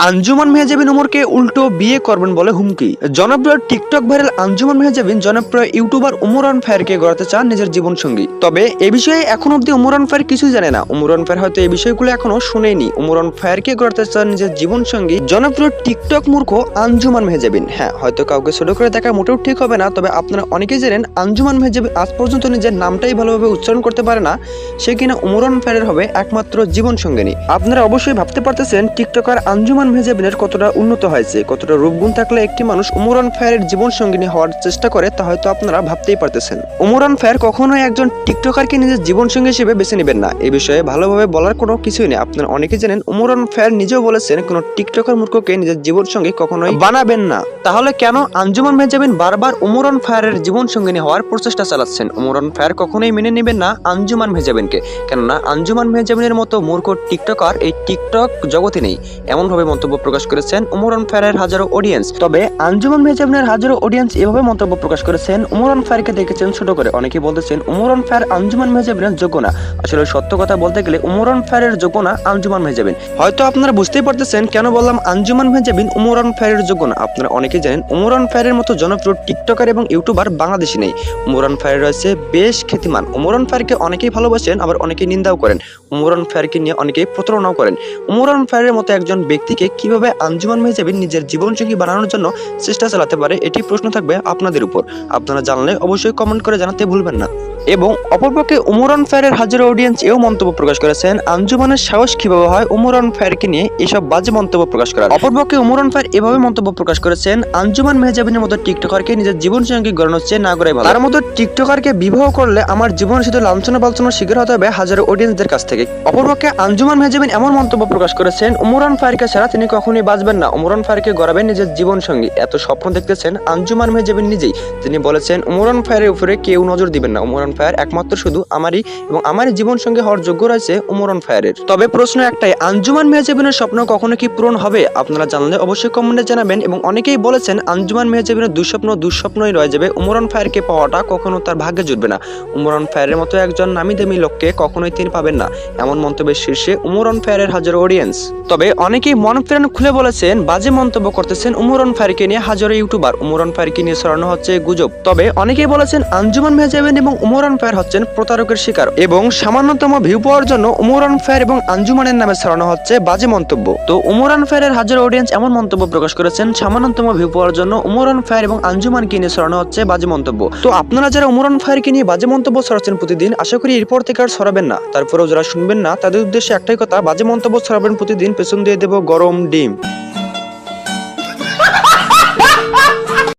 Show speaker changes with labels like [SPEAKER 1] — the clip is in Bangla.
[SPEAKER 1] আঞ্জুমান মেহজাবিন ওমরকে উল্টো বিয়ে করবেন বলে হুমকি। জনপ্রিয় টিকটক ভাইরাল আঞ্জুমান মেহজাবিন জনপ্রিয় ইউটিউবার উমরান ফায়ারকে গড়াতে চান নিজের জীবন সঙ্গী। তবে এ বিষয়ে এখন অব্দি উমরান ফায়ার কিছুই জানে না। উমরান ফায়ার হয়তো এই বিষয়গুলো এখনো শুনেনি। উমরান ফায়ারকে গড়াতে চান নিজের জীবন সঙ্গী জনপ্রিয় টিকটক মূর্খ আঞ্জুমান মেহজাবিন। হ্যাঁ, হয়তো কাউকে ছোট করে দেখা মোটেও ঠিক হবে না, তবে আপনারা অনেকেই জানেন আঞ্জুমান মেহজাবিন আজ পর্যন্ত নিজের নামটাই ভালোভাবে উচ্চারণ করতে পারে না। সে কিনা উমরান ফায়ারের হবে একমাত্র জীবন সঙ্গিনী। আপনারা অবশ্যই ভাবতে পারতেছেন টিকটকার আঞ্জুমান মেহজাবিনের কতটা উন্নত হয়েছে, কতটা রূপগুণ থাকলে একটি মানুষ উমরান ফায়ারের জীবন সঙ্গিনী হওয়ার চেষ্টা করে তা হয়তো আপনারা ভাবতেই পারতেছেন। উমরান ফায়ার কখনোই একজন টিকটকারকে নিজের জীবন সঙ্গী হিসেবে বেছে নেবেন না। এই বিষয়ে ভালোভাবে বলার কোনো কিছুই নেই। আপনারা অনেকে জানেন উমরান ফায়ার নিজেও বলেছেন কোনো টিকটকার মূর্খকে নিজের জীবন সঙ্গী কখনোই বানাবেন না। তাহলে কেন আঞ্জুমান মেহজাবিন বারবার উমরান ফায়ারের জীবন সঙ্গিনী হওয়ার প্রচেষ্টা চালাচ্ছেন? উমরান ফায়ার কখনোই মেনে নেবেন না আঞ্জুমান মেহজাবিনকে, কেননা আঞ্জুমান মেহজাবিনের মতো মূর্খ টিকটকার এই টিকটক জগতে নেই, এমনভাবে মন্তব্য প্রকাশ করেছেন উমরান ফায়ারের হাজারো অডিয়েন্স। তবে আঞ্জুমান মেহজাবিনের হাজারো অডিয়েন্স এভাবে মন্তব্য প্রকাশ করেছেন উমরান ফায়ারকে দেখেছেন ছোট করে। অনেকে বলতেছেন উমরান ফায়ার আঞ্জুমান মেহজাবিনের যোগ্য না। আসলে সত্য কথা বলতে গেলে উমরান ফায়ারের যোগ্য না আঞ্জুমান মেহজাবিন। হয়তো আপনারা বুঝতেই পারতেছেন কেন বললাম আঞ্জুমান মেহজাবিন উমরান ফায়ারের যোগ্য না। আপনারা অনেকেই জানেন উমরান ফায়ারের মতো জনপ্রিয় টিকটকার এবং ইউটিউবার বাংলাদেশে নেই। উমরান ফায়ার রয়েছে বেশ খ্যাতিমান। উমরান ফায়ারকে অনেকেই ভালোবাসেন, আবার অনেকেই নিন্দাও করেন। উমরান ফায়ারকে নিয়ে অনেকেই প্রতারণাও করেন। উমরান ফায়ারের মতো একজন ব্যক্তিকে কিভাবে আঞ্জুমান মেহজাবিন নিজের জীবনসঙ্গী বানানোর জন্য চেষ্টা চালাতে পারে, এটি প্রশ্ন থাকবে আপনাদের উপর। আপনারা জানলে অবশ্যই কমেন্ট করে জানাতে ভুলবেন না। এবং অপরপক্ষে উমরান ফায়ারের হাজারো অডিয়েন্স এও মন্তব্য প্রকাশ করেছেন আঞ্জুমানের সাহস কিভাবে হয় উমরান ফায়ারকে নিয়ে এসব বাজে মন্তব্য প্রকাশ করার। অপরপক্ষে উমরান ফায়ার এভাবে মন্তব্য প্রকাশ করেছেন আঞ্জুমান মেহজাবিনের মতো টিকটকারকে নিজের জীবন সঙ্গী গড়ানোর চেয়ে না গড়াই ভালো। তার মতো টিকটকারকে বিবাহ করলে আমার জীবন শুধু লাঞ্ছনা বাঞ্ছনার শিকার হতে হবে হাজারো অডিয়েন্সদের কাছ থেকে। অপরপক্ষে আঞ্জুমান মেহজাবিন এমন মন্তব্য প্রকাশ করেছেন উমরান ফায়ারকে ছাড়া তিনি কখনোই বাঁচবেন না। উমরান ফায়ারকে গড়াবেন নিজের জীবন সঙ্গী। এত স্বপ্ন দেখতেছেন আঞ্জুমান মেহজাবিন নিজেই। তিনি বলেছেন উমরান ফায়ারের উপরে কেউ নজর দিবেন না। উমরান ফায়ার একমাত্র শুধু আমারই এবং আমারই জীবন সঙ্গী হওয়ার যোগ্য রয়েছে উমরান ফায়ারের। তবে প্রশ্ন একটাই, আঞ্জুমান মেহজাবিনের স্বপ্ন কখনো কি পূরণ হবে? আপনারা জানলে অবশ্যই কমেন্টে জানাবেন। এবং অনেকেই বলেছেন আঞ্জুমান মেহজাবিনের দুঃস্বপ্নই রয়ে যাবে। উমরান ফায়ারকে পাওয়াটা কখনো তার ভাগ্যে জুটবে না। উমরান ফায়ারের মতো একজন নামি দামি লোককে কখনোই তিনি পাবেন না, এমন মন্তব্যের শীর্ষে উমরান ফায়ারের হাজারো অডিয়েন্স। তবে অনেকেই মন প্রাণ খুলে বলেছেন, বাজে মন্তব্য করতেছেন উমরান ফায়ারকে নিয়ে হাজারো ইউটিউবার। উমরান ফায়ারকে নিয়ে ছড়ানো হচ্ছে গুজব। তবে অনেকেই বলেছেন আঞ্জুমান মেহজাবিন এবং উমরান ফায়ার হচ্ছেন প্রতারকের শিকার এবং সামান্যতম ভিউ পাওয়ার জন্য উমরান ফায়ার এবং আঞ্জুমানের নামে ছড়ানো হচ্ছে বাজে মন্তব্য। তো উমরান ফায়ারের হাজারো অডিয়েন্স এমন মন্তব্য প্রকাশ করেছেন সামান্যতম ভিউ পাওয়ার জন্য উমরান ফায়ার এবং আঞ্জুমানকে নিয়ে ছড়ানো হচ্ছে বাজে মন্তব্য। তো আপনারা যারা উমরান ফায়ারকে নিয়ে বাজে মন্তব্য ছড়াচ্ছেন প্রতিদিন, আশা করি এরপর থেকে আর ছড়াবেন না। তারপরেও যারা শুনবেন না তাদের উদ্দেশ্যে একটাই কথা, বাজে মন্তব্য ছড়াবেন প্রতিদিন, পেছন দিয়ে দেব গরম ডিম।